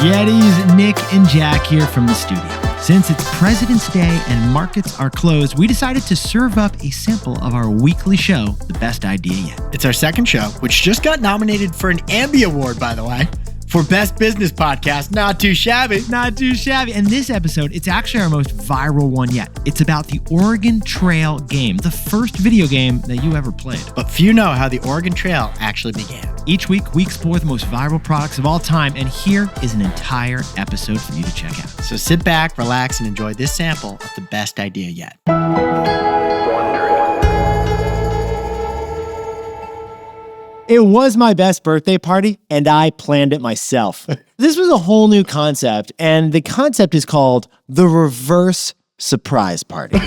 Yetis, Nick and Jack here from the studio. Since it's President's Day and markets are closed, we decided to serve up a sample of our weekly show, The Best Idea Yet. It's our second show, which just got nominated for an Ambie Award, by the way, for Best Business Podcast. Not too shabby. Not too shabby. And this episode, it's actually our most viral one yet. It's about the Oregon Trail game, the first video game that you ever played. But few know how the Oregon Trail actually began. Each week, we explore the most viral products of all time, and here is an entire episode for you to check out. So sit back, relax, and enjoy this sample of The Best Idea Yet. It was my best birthday party, and I planned it myself. This was a whole new concept, and the concept is called the reverse surprise party.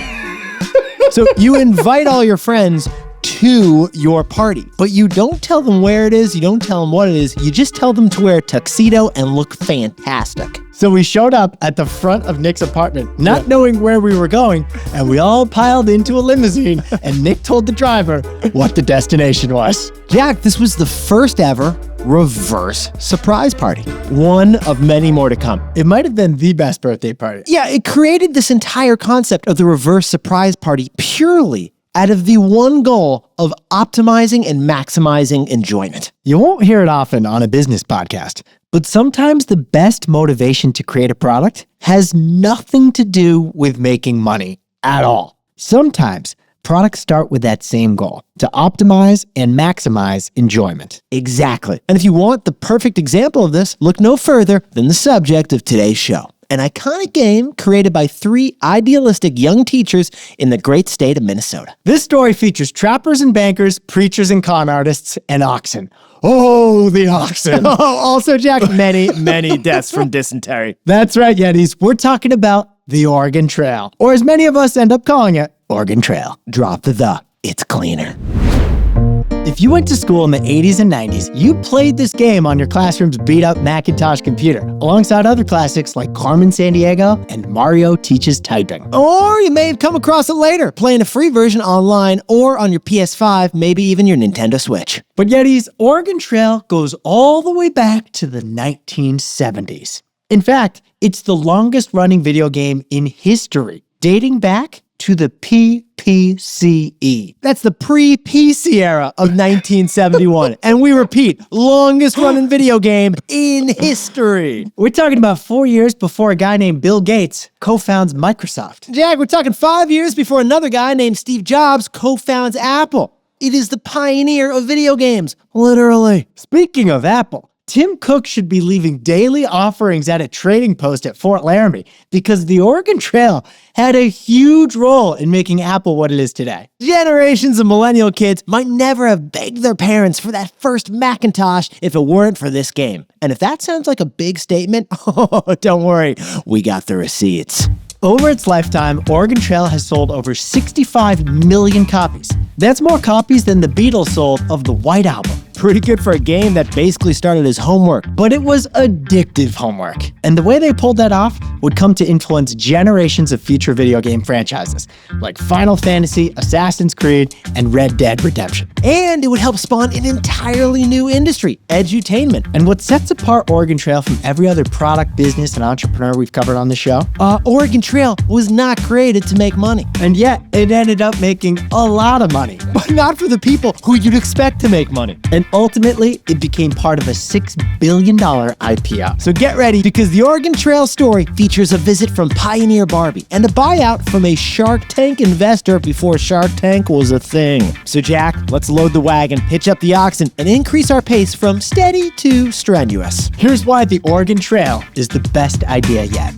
So you invite all your friends to your party, but you don't tell them where it is, you don't tell them what it is, you just tell them to wear a tuxedo and look fantastic. So we showed up at the front of Nick's apartment, not knowing where we were going, and we all piled into a limousine, and Nick told the driver what the destination was. Jack, this was the first ever reverse surprise party. One of many more to come. It might have been the best birthday party. Yeah, it created this entire concept of the reverse surprise party purely out of the one goal of optimizing and maximizing enjoyment. You won't hear it often on a business podcast, but sometimes the best motivation to create a product has nothing to do with making money at all. Sometimes products start with that same goal, to optimize and maximize enjoyment. Exactly. And if you want the perfect example of this, look no further than the subject of today's show. An iconic game created by three idealistic young teachers in the great state of Minnesota. This story features trappers and bankers, preachers and con artists, and oxen. Oh, the oxen. Also, Jack, many deaths from dysentery. That's right, Yetis. We're talking about the Oregon Trail, or as many of us end up calling it, Oregon Trail. Drop the, it's cleaner. If you went to school in the 80s and 90s, you played this game on your classroom's beat-up Macintosh computer, alongside other classics like Carmen Sandiego and Mario Teaches Typing. Or you may have come across it later, playing a free version online or on your PS5, maybe even your Nintendo Switch. But Yetis, Oregon Trail goes all the way back to the 1970s. In fact, it's the longest-running video game in history, dating back to the PPCE. That's the pre-PC era of 1971. And we repeat, longest running video game in history. We're talking about 4 years before a guy named Bill Gates co-founds Microsoft. Jack, we're talking 5 years before another guy named Steve Jobs co-founds Apple. It is the pioneer of video games, literally. Speaking of Apple, Tim Cook should be leaving daily offerings at a trading post at Fort Laramie because the Oregon Trail had a huge role in making Apple what it is today. Generations of millennial kids might never have begged their parents for that first Macintosh if it weren't for this game. And if that sounds like a big statement, don't worry, we got the receipts. Over its lifetime, Oregon Trail has sold over 65 million copies. That's more copies than the Beatles sold of the White Album. Pretty good for a game that basically started as homework. But it was addictive homework. And the way they pulled that off would come to influence generations of future video game franchises, like Final Fantasy, Assassin's Creed, and Red Dead Redemption. And it would help spawn an entirely new industry, edu-tainment. And what sets apart Oregon Trail from every other product, business, and entrepreneur we've covered on the show? Oregon Trail was not created to make money. And yet, it ended up making a lot of money. But not for the people who you'd expect to make money. And ultimately, it became part of a $6 billion IPO. So get ready, because the Oregon Trail story features a visit from pioneer Barbie and a buyout from a Shark Tank investor before Shark Tank was a thing. So Jack, let's load the wagon, hitch up the oxen, and increase our pace from steady to strenuous. Here's why the Oregon Trail is the best idea yet.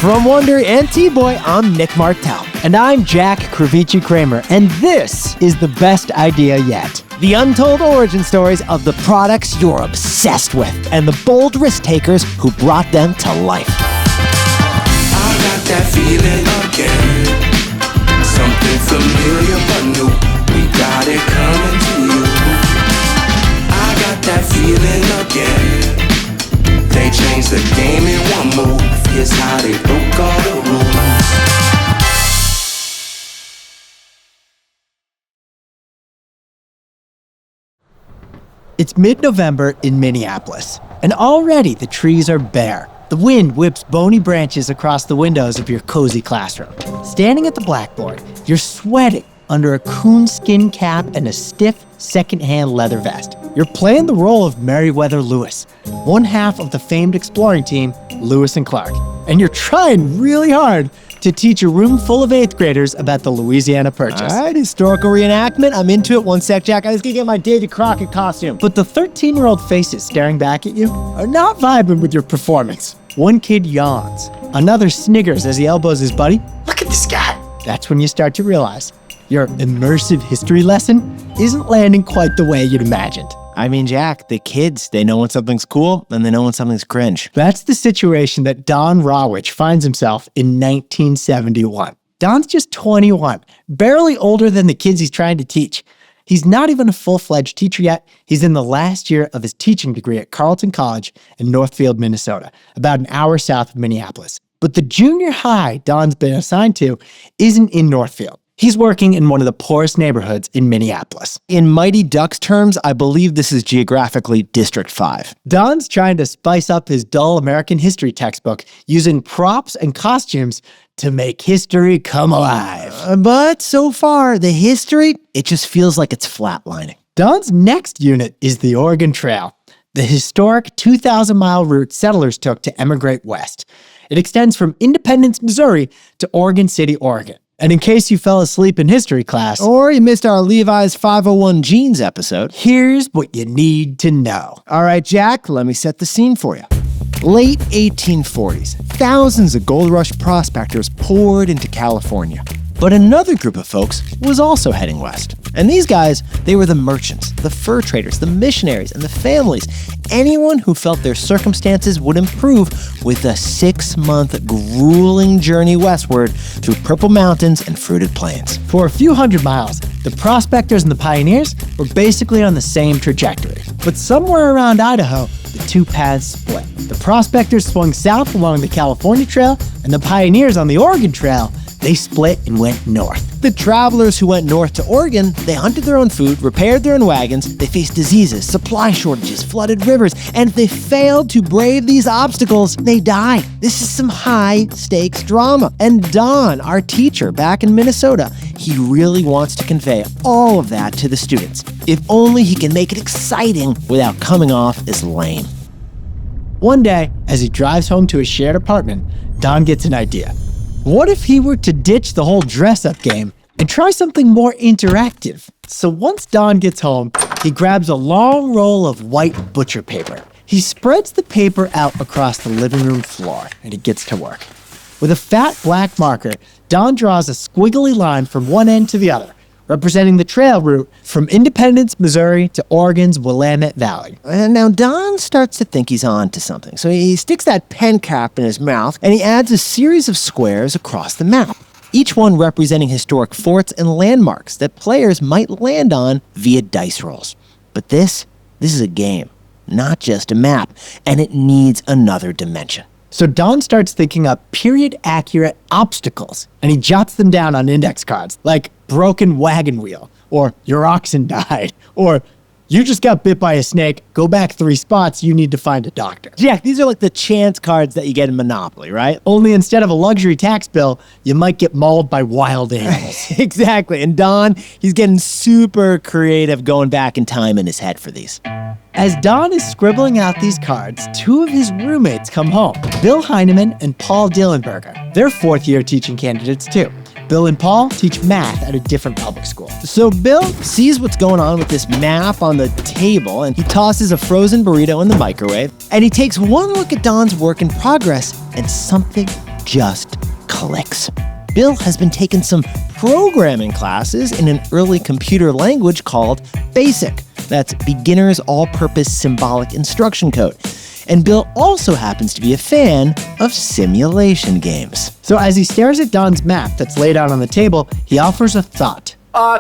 From Wonder and T-Boy, I'm Nick Martell. And I'm Jack Kravici Kramer, and this is the best idea yet. The untold origin stories of the products you're obsessed with, and the bold risk takers who brought them to life. I got that feeling again, something familiar but new. We got it coming to you. I got that feeling again. They changed the game in one move. Here's how they broke all the rules. It's mid-November in Minneapolis, and already the trees are bare. The wind whips bony branches across the windows of your cozy classroom. Standing at the blackboard, you're sweating under a coonskin cap and a stiff second-hand leather vest. You're playing the role of Meriwether Lewis, one half of the famed exploring team, Lewis and Clark. And you're trying really hard to teach a room full of 8th graders about the Louisiana Purchase. All right, historical reenactment. I'm into it. One sec, Jack. I was gonna get my Davy Crockett costume. But the 13-year-old faces staring back at you are not vibing with your performance. One kid yawns. Another sniggers as he elbows his buddy. Look at this guy. That's when you start to realize your immersive history lesson isn't landing quite the way you'd imagined. I mean, Jack, the kids, they know when something's cool and they know when something's cringe. That's the situation that Don Rawich finds himself in 1971. Don's just 21, barely older than the kids he's trying to teach. He's not even a full-fledged teacher yet. He's in the last year of his teaching degree at Carleton College in Northfield, Minnesota, about an hour south of Minneapolis. But the junior high Don's been assigned to isn't in Northfield. He's working in one of the poorest neighborhoods in Minneapolis. In Mighty Ducks terms, I believe this is geographically District 5. Don's trying to spice up his dull American history textbook using props and costumes to make history come alive. But so far, the history, it just feels like it's flatlining. Don's next unit is the Oregon Trail, the historic 2,000-mile route settlers took to emigrate west. It extends from Independence, Missouri to Oregon City, Oregon. And in case you fell asleep in history class, or you missed our Levi's 501 jeans episode, here's what you need to know. All right, Jack, let me set the scene for you. Late 1840s, thousands of gold rush prospectors poured into California. But another group of folks was also heading west. And these guys, they were the merchants, the fur traders, the missionaries, and the families. Anyone who felt their circumstances would improve with a 6-month grueling journey westward through purple mountains and fruited plains. For a few hundred miles, the prospectors and the pioneers were basically on the same trajectory. But somewhere around Idaho, the two paths split. The prospectors swung south along the California Trail, and the pioneers on the Oregon Trail, they split and went north. The travelers who went north to Oregon, they hunted their own food, repaired their own wagons, they faced diseases, supply shortages, flooded rivers, and if they failed to brave these obstacles, they died. This is some high-stakes drama. And Don, our teacher back in Minnesota, he really wants to convey all of that to the students. If only he can make it exciting without coming off as lame. One day, as he drives home to his shared apartment, Don gets an idea. What if he were to ditch the whole dress-up game and try something more interactive? So once Don gets home, he grabs a long roll of white butcher paper. He spreads the paper out across the living room floor, and he gets to work. With a fat black marker, Don draws a squiggly line from one end to the other, representing the trail route from Independence, Missouri to Oregon's Willamette Valley. And now Don starts to think he's on to something. So he sticks that pen cap in his mouth and he adds a series of squares across the map, each one representing historic forts and landmarks that players might land on via dice rolls. But this is a game, not just a map, and it needs another dimension. So Don starts thinking up period-accurate obstacles, and he jots them down on index cards, like broken wagon wheel, or your oxen died, or you just got bit by a snake, go back 3 spots, you need to find a doctor. Jack, these are like the chance cards that you get in Monopoly, right? Only instead of a luxury tax bill, you might get mauled by wild animals. Exactly, and Don, he's getting super creative going back in time in his head for these. As Don is scribbling out these cards, 2 of his roommates come home, Bill Heineman and Paul Dillenberger. They're 4th-year teaching candidates too. Bill and Paul teach math at a different public school. So Bill sees what's going on with this map on the table, and he tosses a frozen burrito in the microwave, and he takes one look at Don's work in progress, and something just clicks. Bill has been taking some programming classes in an early computer language called BASIC. That's Beginner's All-Purpose Symbolic Instruction Code. And Bill also happens to be a fan of simulation games. So as he stares at Don's map that's laid out on the table, he offers a thought.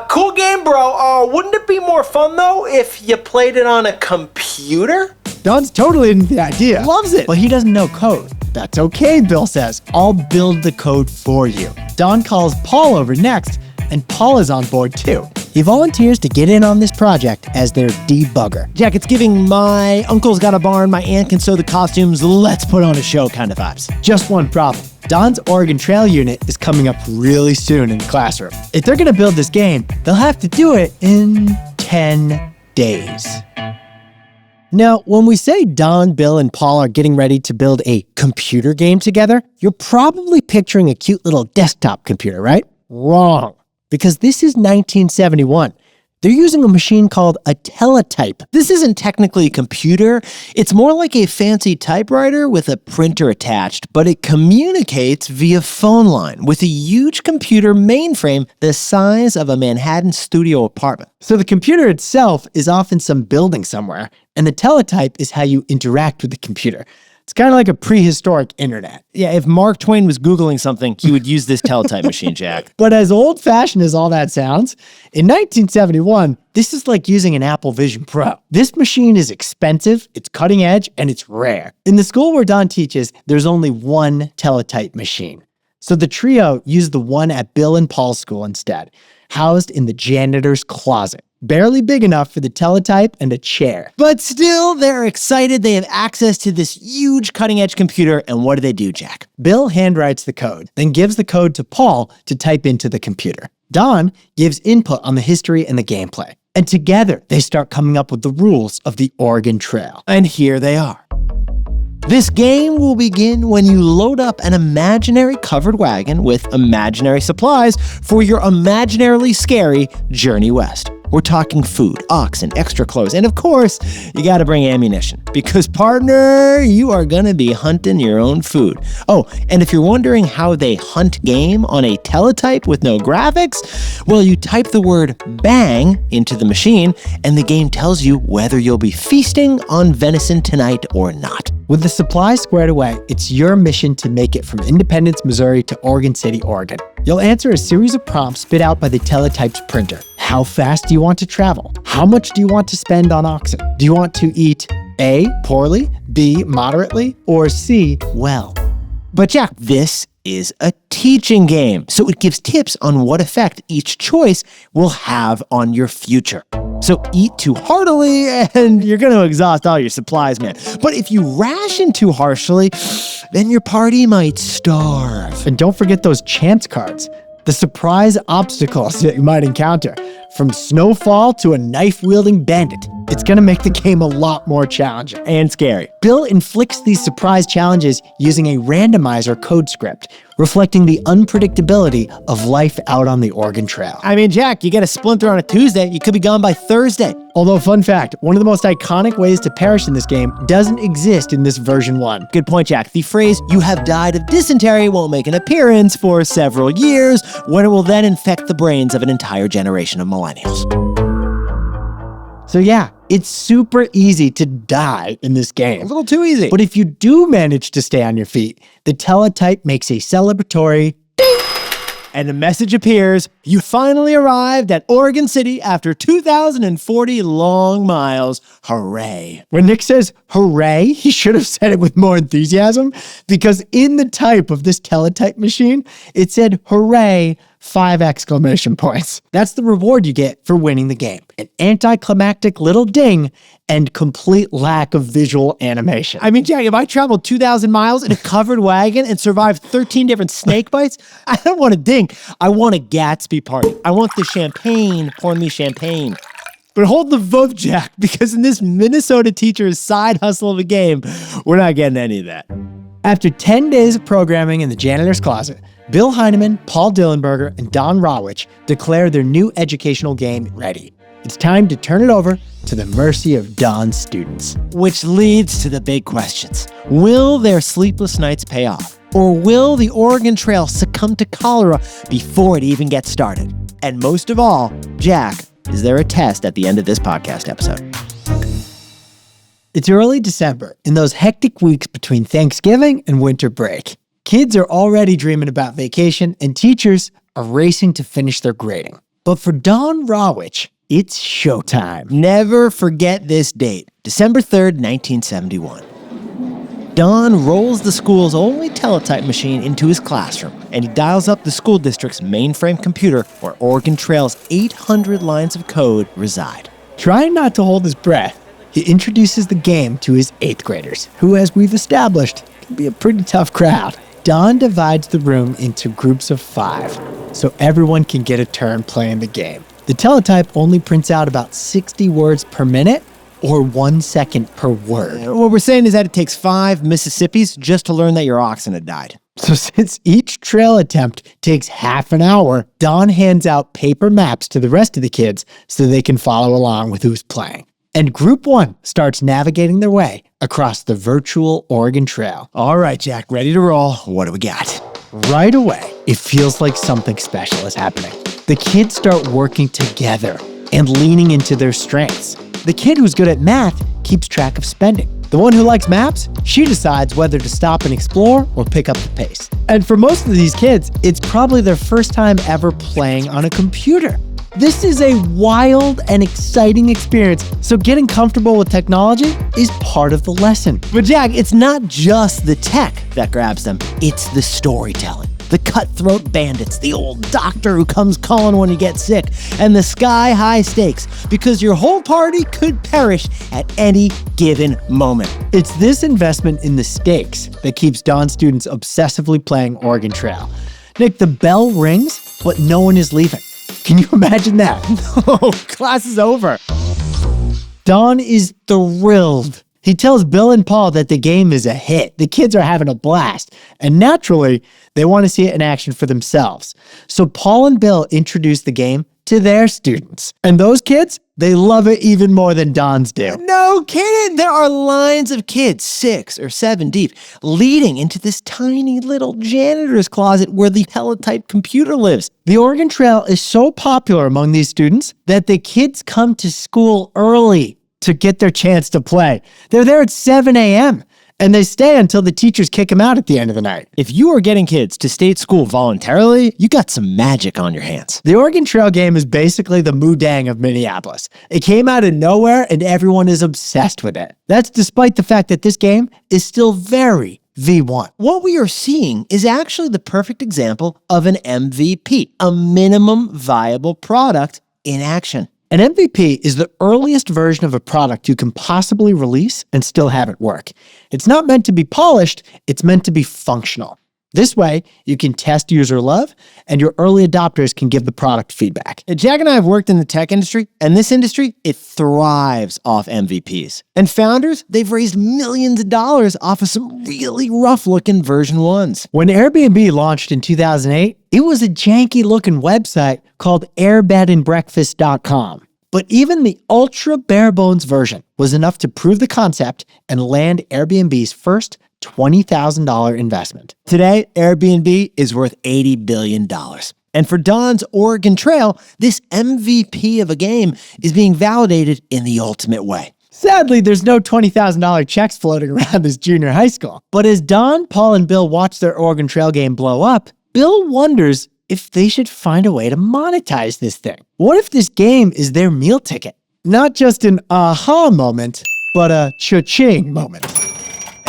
Cool game, bro. Wouldn't it be more fun, though, if you played it on a computer? Don's totally into the idea. Loves it. But he doesn't know code. That's okay, Bill says. I'll build the code for you. Don calls Paul over next, and Paul is on board too. He volunteers to get in on this project as their debugger. Jack, it's giving my uncle's got a barn, my aunt can sew the costumes, let's put on a show kind of vibes. Just one problem. Don's Oregon Trail unit is coming up really soon in the classroom. If they're going to build this game, they'll have to do it in 10 days. Now, when we say Don, Bill, and Paul are getting ready to build a computer game together, you're probably picturing a cute little desktop computer, right? Wrong. Because this is 1971. They're using a machine called a teletype. This isn't technically a computer. It's more like a fancy typewriter with a printer attached, but it communicates via phone line with a huge computer mainframe the size of a Manhattan studio apartment. So the computer itself is off in some building somewhere, and the teletype is how you interact with the computer. It's kind of like a prehistoric internet. Yeah, if Mark Twain was Googling something, he would use this teletype machine, Jack. But as old-fashioned as all that sounds, in 1971, this is like using an Apple Vision Pro. This machine is expensive, it's cutting edge, and it's rare. In the school where Don teaches, there's only one teletype machine. So the trio used the one at Bill and Paul's school instead, housed in the janitor's closet. Barely big enough for the teletype and a chair. But still, they're excited. They have access to this huge cutting-edge computer. And what do, Jack? Bill handwrites the code, then gives the code to Paul to type into the computer. Don gives input on the history and the gameplay. And together, they start coming up with the rules of the Oregon Trail. And here they are. This game will begin when you load up an imaginary covered wagon with imaginary supplies for your imaginarily scary journey west. We're talking food, oxen, extra clothes, and of course, you gotta bring ammunition. Because partner, you are gonna be hunting your own food. Oh, and if you're wondering how they hunt game on a teletype with no graphics, well, you type the word bang into the machine, and the game tells you whether you'll be feasting on venison tonight or not. With the supplies squared away, it's your mission to make it from Independence, Missouri to Oregon City, Oregon. You'll answer a series of prompts spit out by the teletype's printer. How fast do you want to travel? How much do you want to spend on oxen? Do you want to eat A, poorly, B, moderately, or C, well? But Jack, this is a teaching game, so it gives tips on what effect each choice will have on your future. So eat too heartily and you're going to exhaust all your supplies, man. But if you ration too harshly, then your party might starve. And don't forget those chance cards, the surprise obstacles that you might encounter, from snowfall to a knife-wielding bandit. It's gonna make the game a lot more challenging. And scary. Bill inflicts these surprise challenges using a randomizer code script, reflecting the unpredictability of life out on the Oregon Trail. I mean, Jack, you get a splinter on a Tuesday, you could be gone by Thursday. Although, fun fact, one of the most iconic ways to perish in this game doesn't exist in this version 1. Good point, Jack. The phrase, "you have died of dysentery," won't make an appearance for several years, when it will then infect the brains of an entire generation of millennials. So yeah, it's super easy to die in this game. A little too easy. But if you do manage to stay on your feet, the teletype makes a celebratory ding, and the message appears, you finally arrived at Oregon City after 2,040 long miles. Hooray. When Nick says hooray, he should have said it with more enthusiasm, because in the type of this teletype machine, it said hooray 5 exclamation points. That's the reward you get for winning the game. An anticlimactic little ding and complete lack of visual animation. I mean, Jack, if I traveled 2,000 miles in a covered wagon and survived 13 different snake bites, I don't want a ding. I want a Gatsby party. I want the champagne. Pour me champagne. But hold the vote, Jack, because in this Minnesota teacher's side hustle of a game, we're not getting any of that. After 10 days of programming in the janitor's closet, Bill Heineman, Paul Dillenberger, and Don Rawich declare their new educational game ready. It's time to turn it over to the mercy of Don's students. Which leads to the big questions. Will their sleepless nights pay off? Or will the Oregon Trail succumb to cholera before it even gets started? And most of all, Jack, is there a test at the end of this podcast episode? It's early December, in those hectic weeks between Thanksgiving and winter break. Kids are already dreaming about vacation, and teachers are racing to finish their grading. But for Don Rawich, it's showtime. Never forget this date, December 3rd, 1971. Don rolls the school's only teletype machine into his classroom, and he dials up the school district's mainframe computer where Oregon Trail's 800 lines of code reside. Trying not to hold his breath, he introduces the game to his 8th graders, who, as we've established, can be a pretty tough crowd. Don divides the room into groups of 5, so everyone can get a turn playing the game. The teletype only prints out about 60 words per minute, or 1 second per word. What we're saying is that it takes 5 Mississippis just to learn that your oxen had died. So since each trail attempt takes half an hour, Don hands out paper maps to the rest of the kids so they can follow along with who's playing. And Group 1 starts navigating their way across the virtual Oregon Trail. All right, Jack, ready to roll. What do we got? Right away, it feels like something special is happening. The kids start working together and leaning into their strengths. The kid who's good at math keeps track of spending. The one who likes maps, she decides whether to stop and explore or pick up the pace. And for most of these kids, it's probably their first time ever playing on a computer. This is a wild and exciting experience, so getting comfortable with technology is part of the lesson. But Jack, it's not just the tech that grabs them, it's the storytelling. The cutthroat bandits, the old doctor who comes calling when you get sick, and the sky-high stakes, because your whole party could perish at any given moment. It's this investment in the stakes that keeps Don students obsessively playing Oregon Trail. Nick, the bell rings, but no one is leaving. Can you imagine that? Oh, class is over. Don is thrilled. He tells Bill and Paul that the game is a hit. The kids are having a blast. And naturally, they want to see it in action for themselves. So Paul and Bill introduce the game to their students. And those kids, they love it even more than Don's do. No kidding. There are lines of kids, 6 or 7 deep, leading into this tiny little janitor's closet where the teletype computer lives. The Oregon Trail is so popular among these students that the kids come to school early to get their chance to play. They're there at 7 a.m. and they stay until the teachers kick them out at the end of the night. If you are getting kids to stay at school voluntarily, you got some magic on your hands. The Oregon Trail game is basically the Moodang of Minneapolis. It came out of nowhere and everyone is obsessed with it. That's despite the fact that this game is still very V1. What we are seeing is actually the perfect example of an MVP, a minimum viable product in action. An MVP is the earliest version of a product you can possibly release and still have it work. It's not meant to be polished, it's meant to be functional. This way, you can test user love, and your early adopters can give the product feedback. Jack and I have worked in the tech industry, and this industry, it thrives off MVPs. And founders, they've raised millions of dollars off of some really rough-looking version 1s. When Airbnb launched in 2008, it was a janky-looking website called airbedandbreakfast.com. But even the ultra bare-bones version was enough to prove the concept and land Airbnb's first $20,000 investment. Today, Airbnb is worth $80 billion. And for Don's Oregon Trail, this MVP of a game is being validated in the ultimate way. Sadly, there's no $20,000 checks floating around this junior high school. But as Don, Paul, and Bill watch their Oregon Trail game blow up, Bill wonders if they should find a way to monetize this thing. What if this game is their meal ticket? Not just an aha moment, but a cha-ching moment.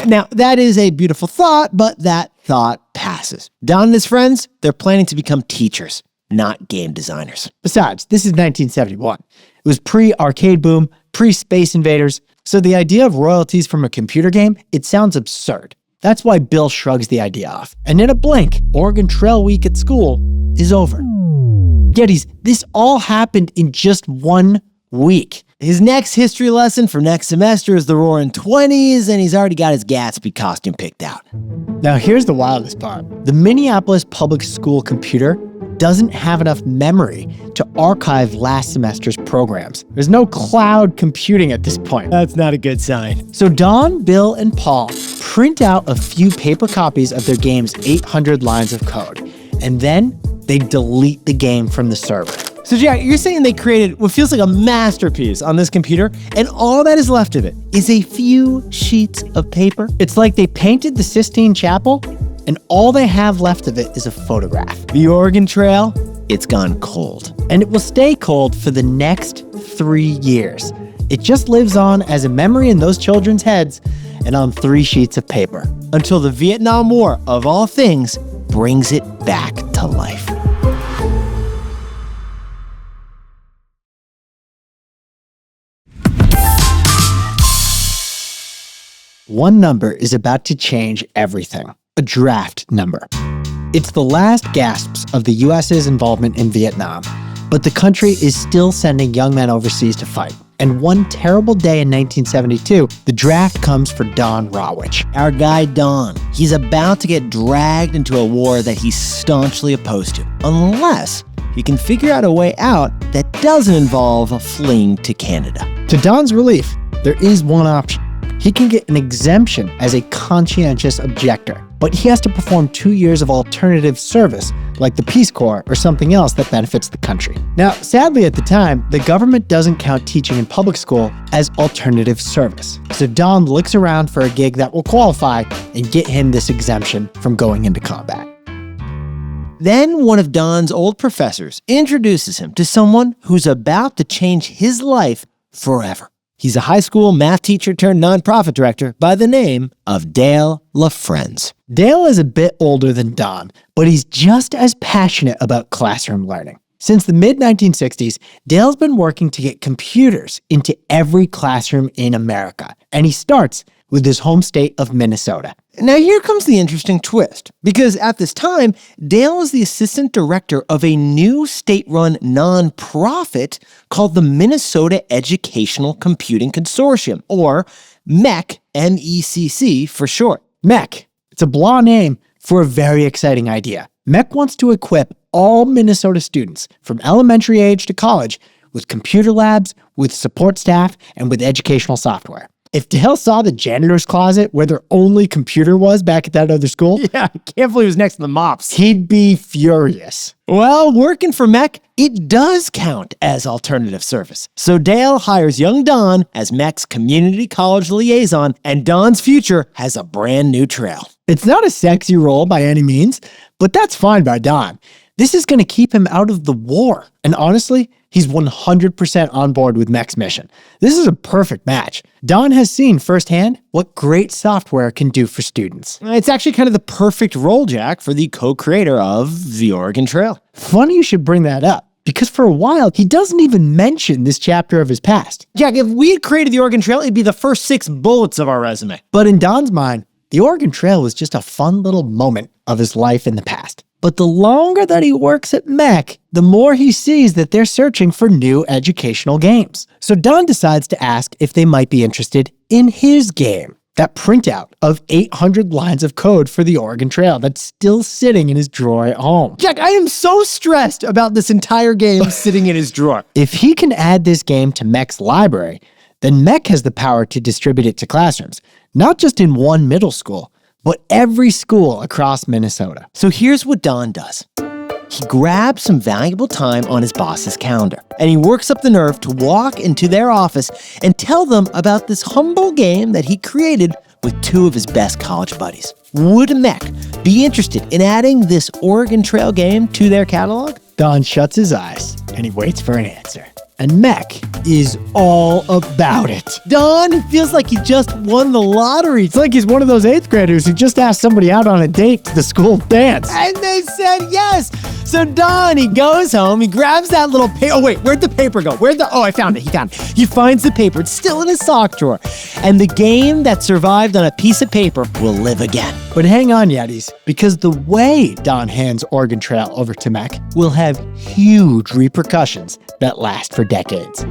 Now, that is a beautiful thought, but that thought passes. Don and his friends, they're planning to become teachers, not game designers. Besides, this is 1971. It was pre-arcade boom, pre-Space Invaders, so the idea of royalties from a computer game, it sounds absurd. That's why Bill shrugs the idea off. And in a blink, Oregon Trail Week at school is over. Geddes, this all happened in just 1 week. His next history lesson for next semester is the Roaring '20s, and he's already got his Gatsby costume picked out. Now here's the wildest part. The Minneapolis public school computer doesn't have enough memory to archive last semester's programs. There's no cloud computing at this point. That's not a good sign. So Don, Bill, and Paul print out a few paper copies of their game's 800 lines of code, and then they delete the game from the server. So Jack, you're saying they created what feels like a masterpiece on this computer, and all that is left of it is a few sheets of paper? It's like they painted the Sistine Chapel, and all they have left of it is a photograph. The Oregon Trail, it's gone cold. And it will stay cold for the next 3 years. It just lives on as a memory in those children's heads, and on 3 sheets of paper. Until the Vietnam War, of all things, brings it back to life. One number is about to change everything. A draft number. It's the last gasps of the US's involvement in Vietnam, but the country is still sending young men overseas to fight. And one terrible day in 1972, the draft comes for Don Rawich. Our guy Don, he's about to get dragged into a war that he's staunchly opposed to, unless he can figure out a way out that doesn't involve fleeing to Canada. To Don's relief, there is one option. He can get an exemption as a conscientious objector, but he has to perform 2 years of alternative service, like the Peace Corps or something else that benefits the country. Now, sadly at the time, the government doesn't count teaching in public school as alternative service. So Don looks around for a gig that will qualify and get him this exemption from going into combat. Then one of Don's old professors introduces him to someone who's about to change his life forever. He's a high school math teacher turned nonprofit director by the name of Dale LaFrenz. Dale is a bit older than Don, but he's just as passionate about classroom learning. Since the mid-1960s, Dale's been working to get computers into every classroom in America, and he starts with his home state of Minnesota. Now here comes the interesting twist, because at this time, Dale is the assistant director of a new state-run nonprofit called the Minnesota Educational Computing Consortium, or MEC, M-E-C-C for short. MEC. It's a blah name for a very exciting idea. MEC wants to equip all Minnesota students, from elementary age to college, with computer labs, with support staff, and with educational software. If Dale saw the janitor's closet where their only computer was back at that other school, Yeah, I can't believe it was next to the mops. he'd be furious. Well, working for MEC, it does count as alternative service. So Dale hires young Don as MEC's community college liaison, and Don's future has a brand new trail. It's not a sexy role by any means, but that's fine by Don. This is going to keep him out of the war. And honestly, he's 100% on board with MEC's mission. This is a perfect match. Don has seen firsthand what great software can do for students. It's actually kind of the perfect role, Jack, for the co-creator of the Oregon Trail. Funny you should bring that up, because for a while, he doesn't even mention this chapter of his past. Jack, if we had created the Oregon Trail, it'd be the first 6 bullets of our resume. But in Don's mind, the Oregon Trail was just a fun little moment of his life in the past. But the longer that he works at MEC, the more he sees that they're searching for new educational games. So Don decides to ask if they might be interested in his game. That printout of 800 lines of code for the Oregon Trail that's still sitting in his drawer at home. Jack, I am so stressed about this entire game sitting in his drawer. If he can add this game to MEC's library, then MEC has the power to distribute it to classrooms, not just in one middle school, but every school across Minnesota. So here's what Don does. He grabs some valuable time on his boss's calendar, and he works up the nerve to walk into their office and tell them about this humble game that he created with 2 of his best college buddies. Would MEC be interested in adding this Oregon Trail game to their catalog? Don shuts his eyes and he waits for an answer. And MEC is all about it. Don feels like he just won the lottery. It's like he's one of those 8th graders who just asked somebody out on a date to the school dance. And they said yes. So Don, he goes home, he grabs that little paper. Oh wait, where'd the paper go? Oh, I found it. He found it. He finds the paper. It's still in his sock drawer. And the game that survived on a piece of paper will live again. But hang on, Yetis, because the way Don hands Oregon Trail over to MEC will have huge repercussions that last for decades.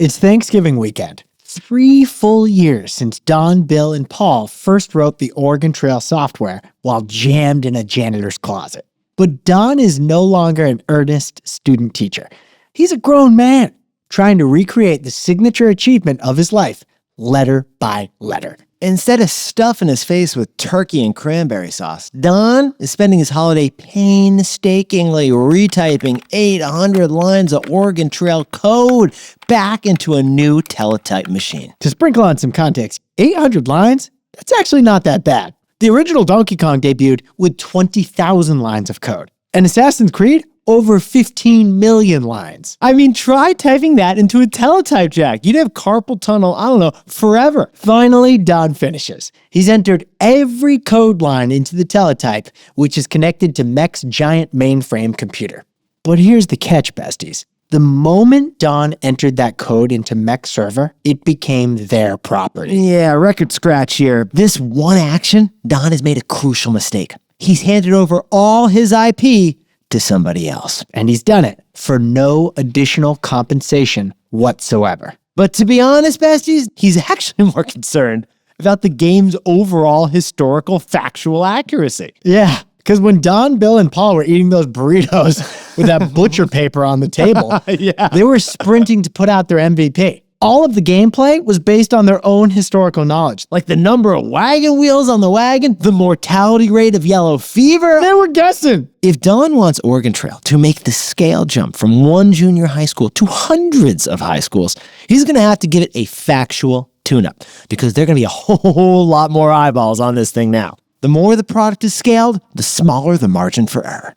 It's Thanksgiving weekend. 3 full years since Don, Bill, and Paul first wrote the Oregon Trail software while jammed in a janitor's closet. But Don is no longer an earnest student teacher. He's a grown man trying to recreate the signature achievement of his life, letter by letter. Instead of stuffing his face with turkey and cranberry sauce, Don is spending his holiday painstakingly retyping 800 lines of Oregon Trail code back into a new teletype machine. To sprinkle on some context, 800 lines? That's actually not that bad. The original Donkey Kong debuted with 20,000 lines of code. And Assassin's Creed over 15 million lines. I mean, try typing that into a teletype, Jack. You'd have carpal tunnel, I don't know, forever. Finally, Don finishes. He's entered every code line into the teletype, which is connected to Mech's giant mainframe computer. But here's the catch, besties. The moment Don entered that code into Mech's server, it became their property. Yeah, record scratch here. This one action, Don has made a crucial mistake. He's handed over all his IP to somebody else. And he's done it for no additional compensation whatsoever. But to be honest, besties, he's actually more concerned about the game's overall historical factual accuracy. Yeah, because when Don, Bill, and Paul were eating those burritos with that butcher paper on the table, they were sprinting to put out their MVP. All of the gameplay was based on their own historical knowledge. Like the number of wagon wheels on the wagon, the mortality rate of yellow fever. They were guessing. If Don wants Oregon Trail to make the scale jump from one junior high school to hundreds of high schools, he's going to have to give it a factual tune-up because there are going to be a whole lot more eyeballs on this thing now. The more the product is scaled, the smaller the margin for error.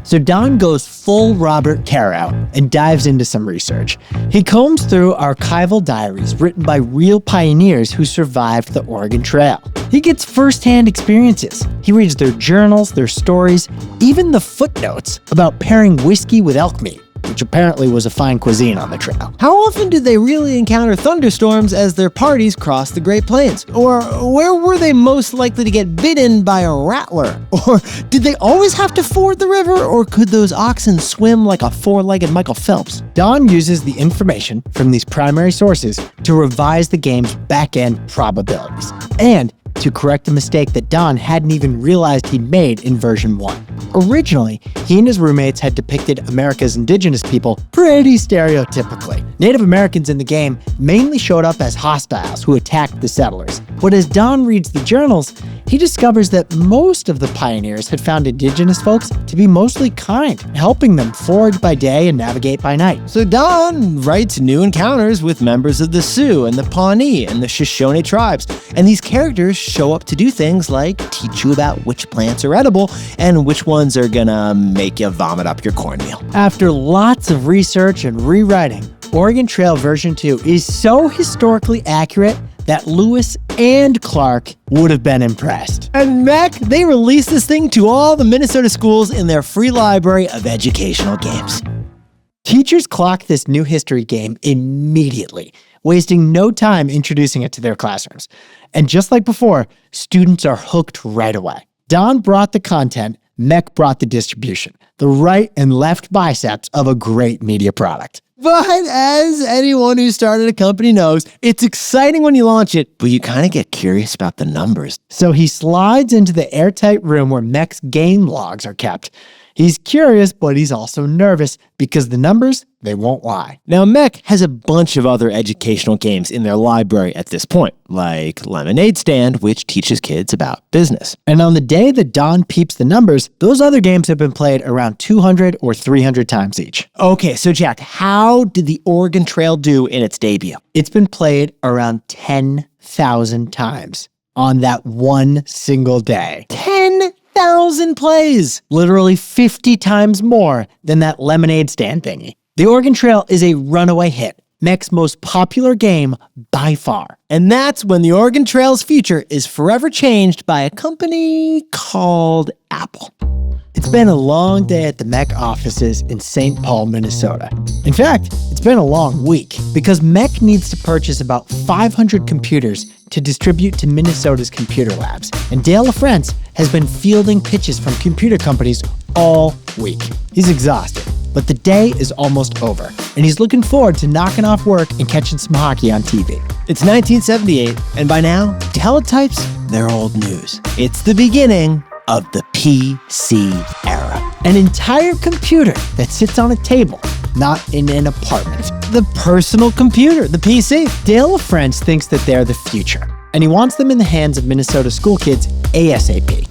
So Don goes full Robert Caro and dives into some research. He combs through archival diaries written by real pioneers who survived the Oregon Trail. He gets firsthand experiences. He reads their journals, their stories, even the footnotes about pairing whiskey with elk meat, which apparently was a fine cuisine on the trail. How often did they really encounter thunderstorms as their parties crossed the Great Plains? Or where were they most likely to get bitten by a rattler? Or did they always have to ford the river? Or could those oxen swim like a four-legged Michael Phelps? Don uses the information from these primary sources to revise the game's back-end probabilities and to correct a mistake that Don hadn't even realized he'd made in version 1. Originally, he and his roommates had depicted America's indigenous people pretty stereotypically. Native Americans in the game mainly showed up as hostiles who attacked the settlers. But as Don reads the journals, he discovers that most of the pioneers had found indigenous folks to be mostly kind, helping them forage by day and navigate by night. So Don writes new encounters with members of the Sioux and the Pawnee and the Shoshone tribes, and these characters show up to do things like teach you about which plants are edible and which ones are gonna make you vomit up your cornmeal. After lots of research and rewriting, Oregon Trail version 2 is so historically accurate that Lewis and Clark would have been impressed. And Mech, they released this thing to all the Minnesota schools in their free library of educational games. Teachers clock this new history game immediately, wasting no time introducing it to their classrooms. And just like before, students are hooked right away. Don brought the content, Mech brought the distribution, the right and left biceps of a great media product. But as anyone who started a company knows, it's exciting when you launch it, but you kind of get curious about the numbers. So he slides into the airtight room where Mech's game logs are kept. He's curious, but he's also nervous because the numbers, they won't lie. Now, Mech has a bunch of other educational games in their library at this point, like Lemonade Stand, which teaches kids about business. And on the day that Don peeps the numbers, those other games have been played around 200 or 300 times each. Okay, so Jack, how did the Oregon Trail do in its debut? It's been played around 10,000 times on that one single day. 10,000 plays! Literally 50 times more than that Lemonade Stand thingy. The Oregon Trail is a runaway hit, Mech's most popular game by far. And that's when the Oregon Trail's future is forever changed by a company called Apple. It's been a long day at the Mech offices in St. Paul, Minnesota. In fact, it's been a long week because Mech needs to purchase about 500 computers to distribute to Minnesota's computer labs. And Dale LaFrance has been fielding pitches from computer companies all week. He's exhausted, but the day is almost over, and he's looking forward to knocking off work and catching some hockey on TV. It's 1978, and by now, teletypes, they're old news. It's the beginning of the PC era. An entire computer that sits on a table, not in an apartment. The personal computer, the PC. Dale LaFrance thinks that they're the future, and he wants them in the hands of Minnesota school kids ASAP.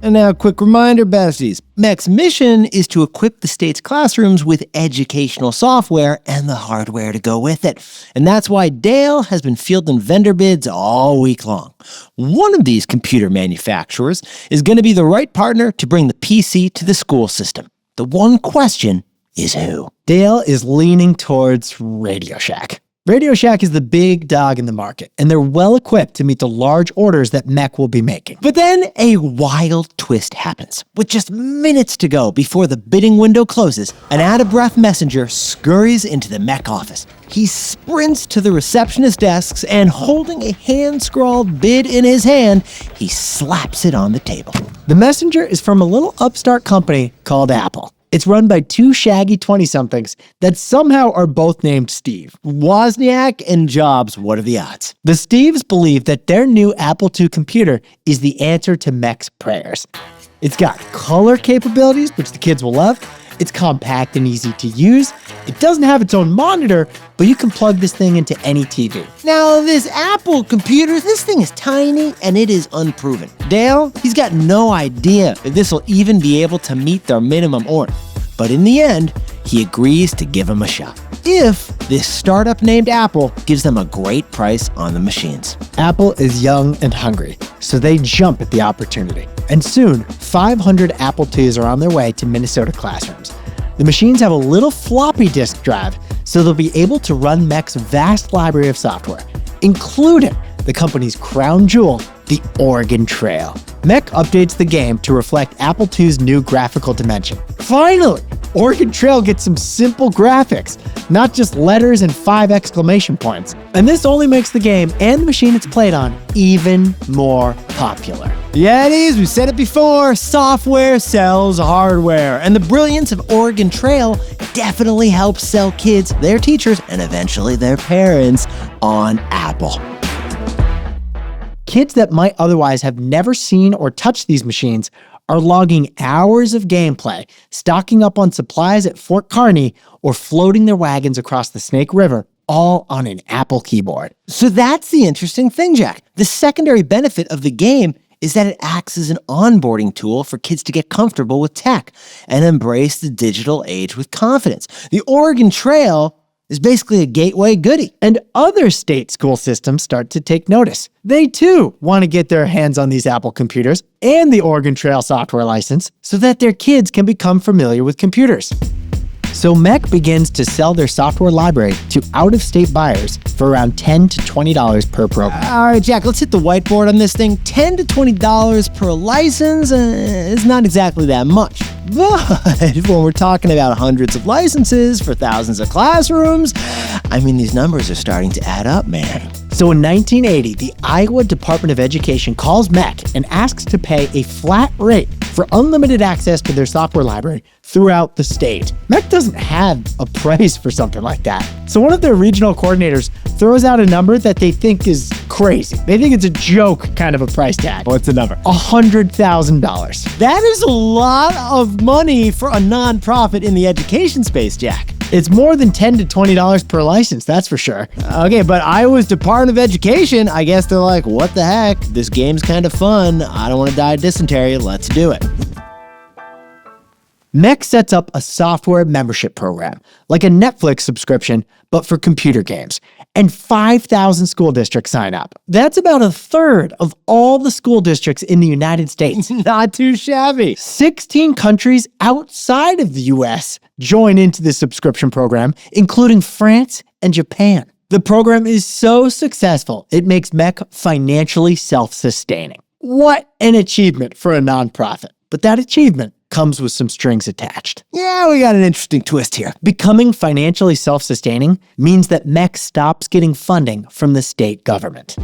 And now a quick reminder, besties. Mech's mission is to equip the state's classrooms with educational software and the hardware to go with it. And that's why Dale has been fielding vendor bids all week long. One of these computer manufacturers is going to be the right partner to bring the PC to the school system. The one question is who? Dale is leaning towards Radio Shack. Radio Shack is the big dog in the market, and they're well equipped to meet the large orders that Mech will be making. But then a wild twist happens. With just minutes to go before the bidding window closes, an out-of-breath messenger scurries into the Mech office. He sprints to the receptionist desks and, holding a hand-scrawled bid in his hand, he slaps it on the table. The messenger is from a little upstart company called Apple. It's run by two shaggy 20-somethings that somehow are both named Steve. Wozniak and Jobs, what are the odds? The Steves believe that their new Apple II computer is the answer to Mech's prayers. It's got color capabilities, which the kids will love. It's compact and easy to use. It doesn't have its own monitor, but you can plug this thing into any TV. Now, this Apple computer, this thing is tiny and it is unproven. Dale, he's got no idea if this will even be able to meet their minimum order. But in the end, he agrees to give him a shot. If this startup named Apple gives them a great price on the machines. Apple is young and hungry, so they jump at the opportunity. And soon, 500 Apple IIs are on their way to Minnesota classrooms. The machines have a little floppy disk drive, so they'll be able to run Mech's vast library of software, including the company's crown jewel, the Oregon Trail. Mech updates the game to reflect Apple II's new graphical dimension. Finally, Oregon Trail gets some simple graphics, not just letters and 5 exclamation points. And this only makes the game and the machine it's played on even more popular. Yeah, it is. We've said it before. Software sells hardware. And the brilliance of Oregon Trail definitely helps sell kids, their teachers, and eventually their parents on Apple. Kids that might otherwise have never seen or touched these machines are logging hours of gameplay, stocking up on supplies at Fort Kearny, or floating their wagons across the Snake River, all on an Apple keyboard. So that's the interesting thing, Jack. The secondary benefit of the game is that it acts as an onboarding tool for kids to get comfortable with tech and embrace the digital age with confidence. The Oregon Trail is basically a gateway goodie. And other state school systems start to take notice. They too want to get their hands on these Apple computers and the Oregon Trail software license so that their kids can become familiar with computers. So Mech begins to sell their software library to out-of-state buyers for around $10 to $20 per program. All right, Jack, let's hit the whiteboard on this thing. $10 to $20 per license is not exactly that much. But when we're talking about hundreds of licenses for thousands of classrooms, I mean, these numbers are starting to add up, man. So in 1980, the Iowa Department of Education calls Mech and asks to pay a flat rate for unlimited access to their software library throughout the state. Mech doesn't have a price for something like that. So one of their regional coordinators throws out a number that they think is crazy. They think it's a joke kind of a price tag. What's the number? $100,000. That is a lot of money for a nonprofit in the education space, Jack. It's more than $10 to $20 per license, that's for sure. Okay, but Iowa's Department of Education, I guess they're like, what the heck? This game's kind of fun. I don't want to die of dysentery. Let's do it. Mech sets up a software membership program, like a Netflix subscription, but for computer games. And 5,000 school districts sign up. That's about a third of all the school districts in the United States. Not too shabby. 16 countries outside of the US join into the subscription program, including France and Japan. The program is so successful, it makes Mech financially self-sustaining. What an achievement for a nonprofit. But that achievement comes with some strings attached. Yeah, we got an interesting twist here. Becoming financially self-sustaining means that Mech stops getting funding from the state government.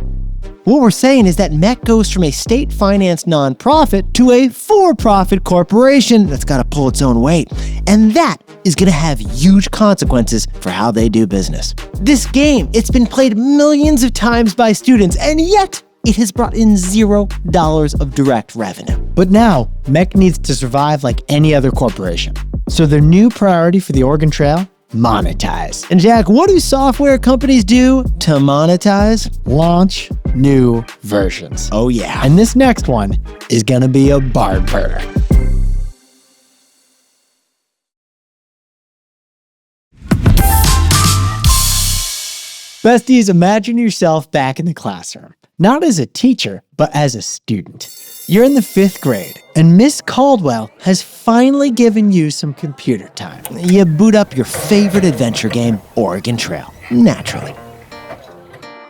What we're saying is that Mech goes from a state-financed nonprofit to a for-profit corporation that's got to pull its own weight. And that is going to have huge consequences for how they do business. This game, it's been played millions of times by students, and yet it has brought in $0 of direct revenue. But now, Mech needs to survive like any other corporation. So their new priority for the Oregon Trail? Monetize. And Jack, what do software companies do to monetize? Launch new versions. Oh yeah. And this next one is gonna be a barn burner. Besties, imagine yourself back in the classroom. not as a teacher, but as a student. You're in the 5th grade, and Miss Caldwell has finally given you some computer time. You boot up your favorite adventure game, Oregon Trail, naturally.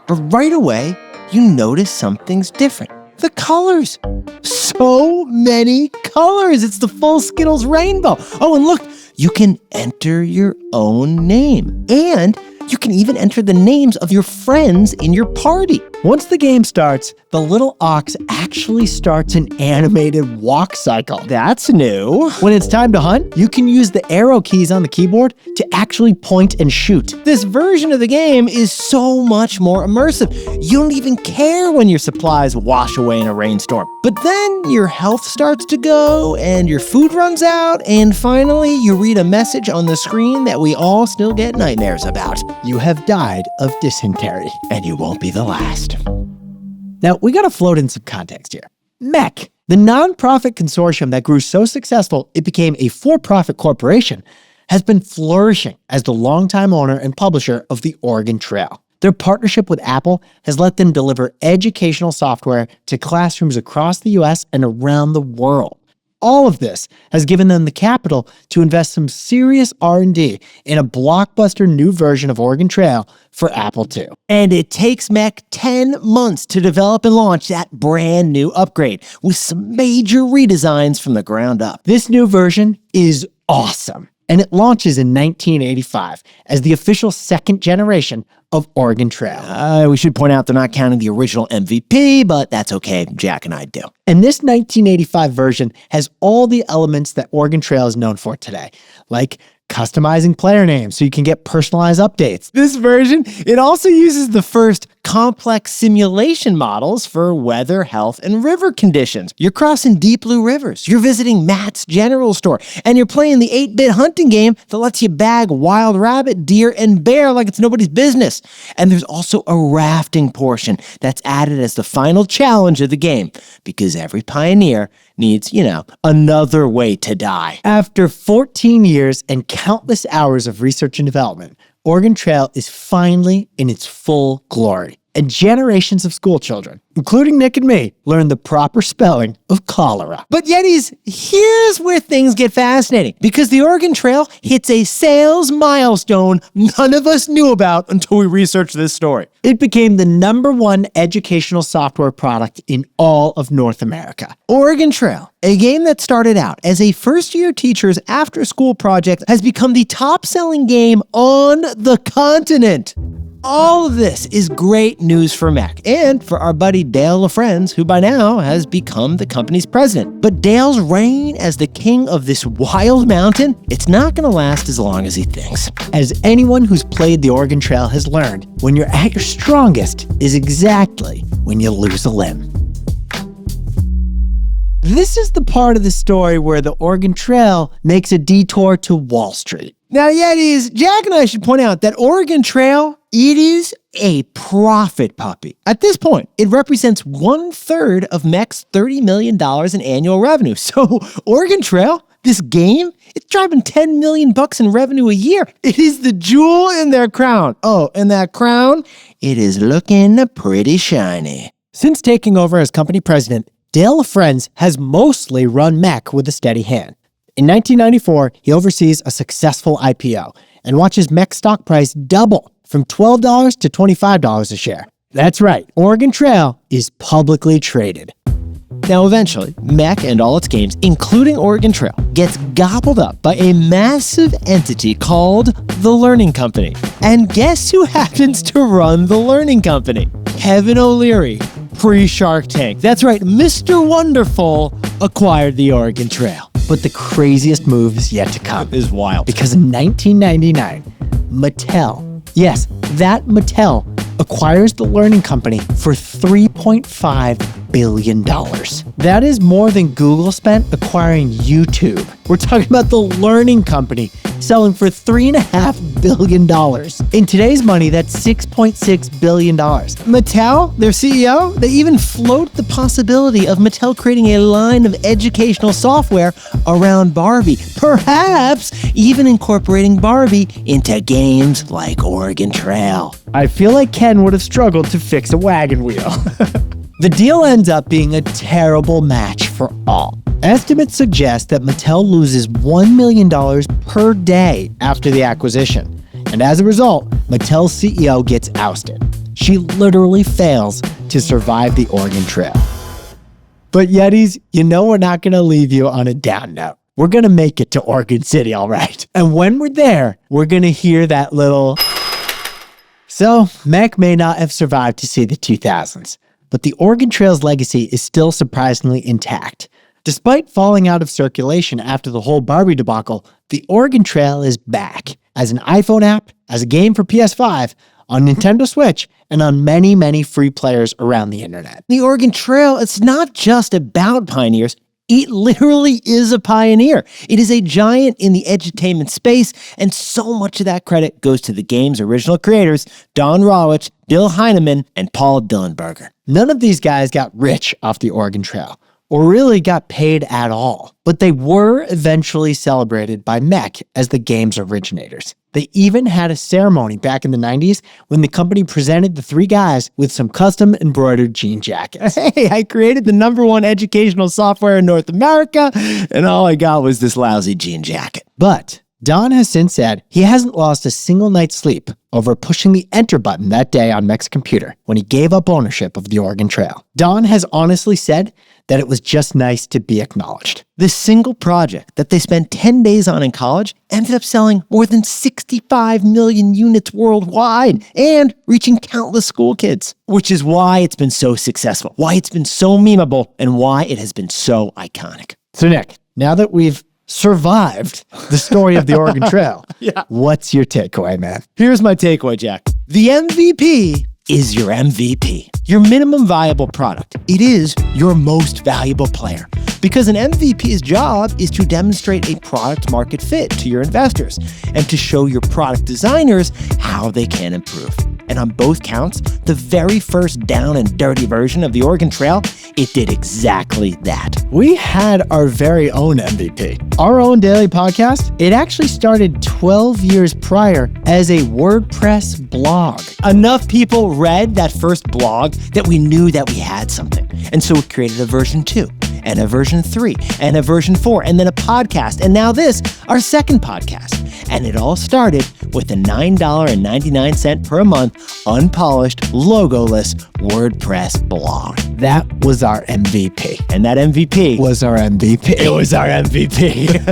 But right away, you notice something's different. The colors. So many colors. It's the full Skittles rainbow. Oh, and look, you can enter your own name. And you can even enter the names of your friends in your party. Once the game starts, the little ox actually starts an animated walk cycle. That's new. When it's time to hunt, you can use the arrow keys on the keyboard to actually point and shoot. This version of the game is so much more immersive. You don't even care when your supplies wash away in a rainstorm. But then your health starts to go and your food runs out, and finally you read a message on the screen that we all still get nightmares about. You have died of dysentery. And you won't be the last. Now, we gotta float in some context here. MEC, the nonprofit consortium that grew so successful it became a for-profit corporation, has been flourishing as the longtime owner and publisher of the Oregon Trail. Their partnership with Apple has let them deliver educational software to classrooms across the US and around the world. All of this has given them the capital to invest some serious R&D in a blockbuster new version of Oregon Trail for Apple II. And it takes MEC 10 months to develop and launch that brand new upgrade with some major redesigns from the ground up. This new version is awesome, and it launches in 1985 as the official 2nd generation of Oregon Trail. We should point out they're not counting the original MVP, but that's okay. Jack and I do. And this 1985 version has all the elements that Oregon Trail is known for today, like customizing player names so you can get personalized updates. This version, it also uses the first complex simulation models for weather, health, and river conditions. You're crossing deep blue rivers, you're visiting Matt's General Store, and you're playing the 8-bit hunting game that lets you bag wild rabbit, deer, and bear like it's nobody's business. And there's also a rafting portion that's added as the final challenge of the game, because every pioneer needs, another way to die. After 14 years and countless hours of research and development, Oregon Trail is finally in its full glory. And generations of school children, including Nick and me, learned the proper spelling of cholera. But Yetis, here's where things get fascinating, because the Oregon Trail hits a sales milestone none of us knew about until we researched this story. It became the #1 educational software product in all of North America. Oregon Trail, a game that started out as a first-year teacher's after-school project, has become the top-selling game on the continent. All of this is great news for MEC and for our buddy Dale LaFrenz, who by now has become the company's president. But Dale's reign as the king of this wild mountain, it's not going to last as long as he thinks. As anyone who's played the Oregon Trail has learned, when you're at your strongest is exactly when you lose a limb. This is the part of the story where the Oregon Trail makes a detour to Wall Street. Now, Yetis, Jack and I should point out that Oregon Trail, it is a profit puppy. At this point, it represents 1/3 of MEC's $30 million in annual revenue. So Oregon Trail, this game, it's driving $10 million in revenue a year. It is the jewel in their crown. Oh, and that crown, it is looking pretty shiny. Since taking over as company president, Dale LaFrenz has mostly run MEC with a steady hand. In 1994, he oversees a successful IPO and watches MEC's stock price double from $12 to $25 a share. That's right, Oregon Trail is publicly traded. Now, eventually, MEC and all its games, including Oregon Trail, gets gobbled up by a massive entity called the Learning Company. And guess who happens to run the Learning Company? Kevin O'Leary, pre-Shark Tank. That's right, Mr. Wonderful acquired the Oregon Trail. But the craziest move is yet to come. It is wild. Because in 1999, Mattel, yes, that Mattel, acquires the Learning Company for $3.5 billion. That is more than Google spent acquiring YouTube. We're talking about the Learning Company selling for $3.5 billion. In today's money, that's $6.6 billion. Mattel, their CEO, they even float the possibility of Mattel creating a line of educational software around Barbie, perhaps even incorporating Barbie into games like Oregon Trail. I feel like Ken would have struggled to fix a wagon wheel. The deal ends up being a terrible match for all. Estimates suggest that Mattel loses $1 million per day after the acquisition. And as a result, Mattel's CEO gets ousted. She literally fails to survive the Oregon Trail. But Yetis, you know we're not going to leave you on a down note. We're going to make it to Oregon City, all right? And when we're there, we're going to hear that little... So, Mac may not have survived to see the 2000s, but the Oregon Trail's legacy is still surprisingly intact. Despite falling out of circulation after the whole Barbie debacle, the Oregon Trail is back as an iPhone app, as a game for PS5, on Nintendo Switch, and on many, many free players around the internet. The Oregon Trail, it's not just about pioneers. It literally is a pioneer. It is a giant in the edutainment space, and so much of that credit goes to the game's original creators, Don Rawich, Bill Heineman, and Paul Dillenberger. None of these guys got rich off the Oregon Trail, or really got paid at all, but they were eventually celebrated by MEC as the game's originators. They even had a ceremony back in the 90s when the company presented the three guys with some custom embroidered jean jackets. Hey, I created the #1 educational software in North America, and all I got was this lousy jean jacket. But Don has since said he hasn't lost a single night's sleep over pushing the enter button that day on MEC's computer when he gave up ownership of the Oregon Trail. Don has honestly said that it was just nice to be acknowledged. This single project that they spent 10 days on in college ended up selling more than 65 million units worldwide and reaching countless school kids, which is why it's been so successful, why it's been so memeable, and why it has been so iconic. So Nick, now that we've survived the story of the Oregon Trail, what's your takeaway, man? Here's my takeaway, Jack. The MVP is your MVP, your minimum viable product. It is your most valuable player, because an MVP's job is to demonstrate a product market fit to your investors and to show your product designers how they can improve. And on both counts, the very first down and dirty version of the Oregon Trail, it did exactly that. We had our very own MVP. Our own daily podcast, it actually started 12 years prior as a WordPress blog. Enough people read that first blog that we knew that we had something. And so we created a version 2, and a version 3, and a version 4, and then a podcast, and now this, our second podcast. And it all started with a $9.99 per month, unpolished, logoless WordPress blog. That was our MVP. And that MVP was our MVP. It was our MVP.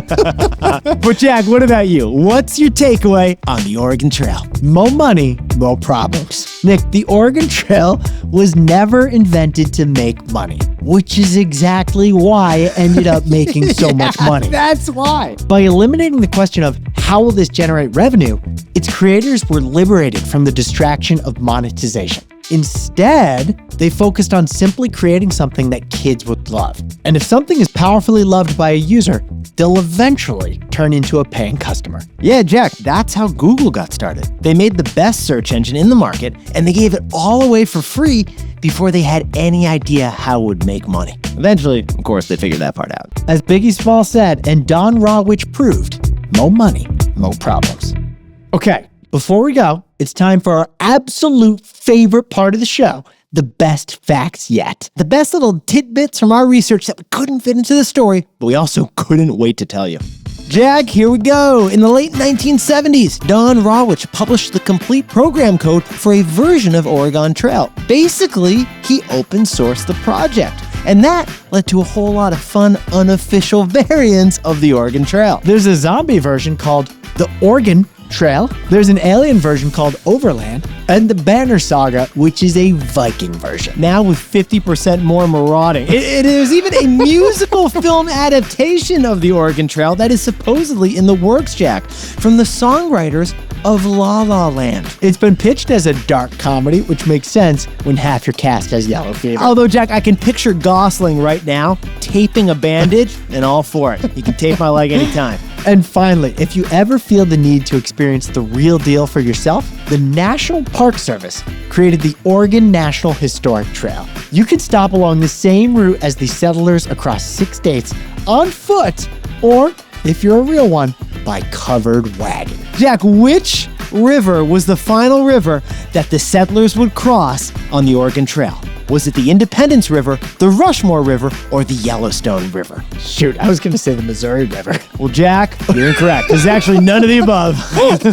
But Jack, what about you? What's your takeaway on the Oregon Trail? More money, more problems. Nick, the Oregon Trail was never invented to make money, which is exactly why it ended up making so much money. That's why. By eliminating the question of how will this generate revenue, its creators were liberated from the distraction of monetization. Instead, they focused on simply creating something that kids would love. And if something is powerfully loved by a user, they'll eventually turn into a paying customer. Yeah, Jack, that's how Google got started. They made the best search engine in the market, and they gave it all away for free before they had any idea how it would make money. Eventually, of course, they figured that part out. As Biggie Smalls said, and Don Rawich proved, more money, more problems. Okay, before we go, it's time for our absolute favorite part of the show, the best facts yet. The best little tidbits from our research that we couldn't fit into the story, but we also couldn't wait to tell you. Jack, here we go. In the late 1970s, Don Rawich published the complete program code for a version of Oregon Trail. Basically, he open sourced the project. And that led to a whole lot of fun, unofficial variants of the Oregon Trail. There's a zombie version called the Oregon Trail. There's an alien version called Overland, and the Banner Saga, which is a Viking version. Now with 50% more marauding. There's even a musical film adaptation of the Oregon Trail that is supposedly in the works, Jack, from the songwriters of La La Land. It's been pitched as a dark comedy, which makes sense when half your cast has yellow fever. Although, Jack, I can picture Gosling right now taping a bandage and all for it. He can tape my leg anytime. And finally, if you ever feel the need to experience the real deal for yourself, the National Park Service created the Oregon National Historic Trail. You can stop along the same route as the settlers across 6 states on foot, or if you're a real one, by covered wagon. Jack, which river was the final river that the settlers would cross on the Oregon Trail? Was it the Independence River, the Rushmore River, or the Yellowstone River? Shoot, I was going to say the Missouri River. Well, Jack, you're incorrect. It's actually none of the above.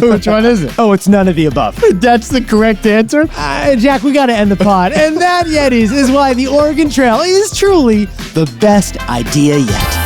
Which one is it? Oh, it's none of the above. That's the correct answer? Jack, we got to end the pod. And that, Yetis, is why the Oregon Trail is truly the best idea yet.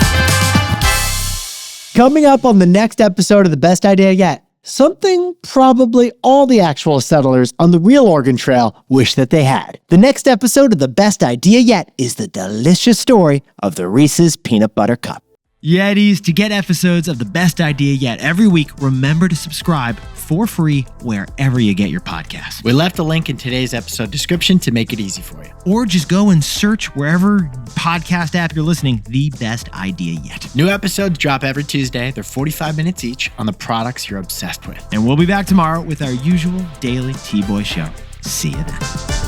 Coming up on the next episode of The Best Idea Yet, something probably all the actual settlers on the real Oregon Trail wish that they had. The next episode of The Best Idea Yet is the delicious story of the Reese's Peanut Butter Cup. Yetis, to get episodes of The Best Idea Yet every week, remember to subscribe for free wherever you get your podcasts. We left a link in today's episode description to make it easy for you. Or just go and search wherever podcast app you're listening, The Best Idea Yet. New episodes drop every Tuesday. They're 45 minutes each on the products you're obsessed with. And we'll be back tomorrow with our usual daily T-Boy show. See you then.